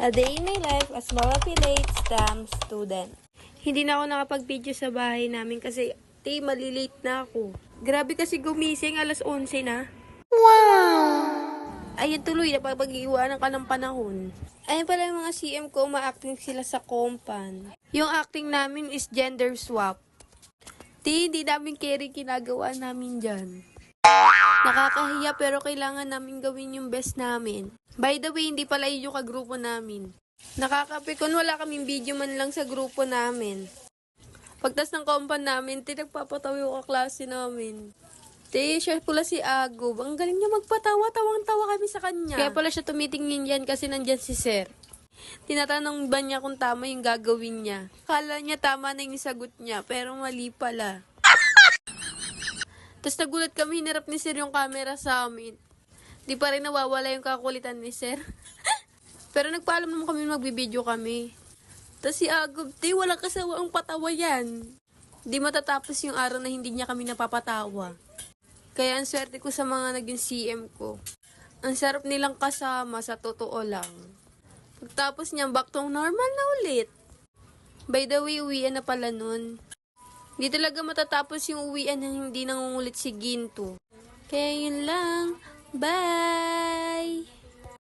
A day in my life as Mama Pilate, STEM student. Hindi na ako nakapag-video sa bahay namin kasi malilate na ako. Grabe kasi gumising, alas 11 na. Wow! Ayun tuloy, napapag-iwanan ka ng panahon. Ayun pala yung mga CM ko, ma-acting sila sa compan. Yung acting namin is gender swap. Hindi namin carry ginagawa namin dyan. Nakakahiya pero kailangan namin gawin yung best namin. By the way, hindi pala yun yung kagrupo namin. Nakakapikon, wala kaming video man lang sa grupo namin. Pagtas ng compound namin, nagpapatawa yung kaklase namin. Siya pala si Agob. Ang galing niya magpatawa, tawang-tawa kami sa kanya. Kaya pala siya tumitingin yan kasi nandyan si Sir. Tinatanong ba niya kung tama yung gagawin niya? Kala niya tama na yung sagot niya, pero mali pala. Tapos nagulat kami, hinarap ni Sir yung camera sa amin. Di pa rin nawawala yung kakulitan ni Sir. Pero nagpaalam naman kami magbibideo kami. Tapos si Agob, walang kasawaang patawa yan. Di matatapos yung araw na hindi niya kami napapatawa. Kaya ang swerte ko sa mga naging CM ko. Ang sarap nilang kasama, sa totoo lang. Pagtapos niya, back to normal na ulit. By the way, uwian na pala nun. Hindi talaga matatapos yung uwian na hindi nangungulit si Ginto. Kaya yun lang. Bye!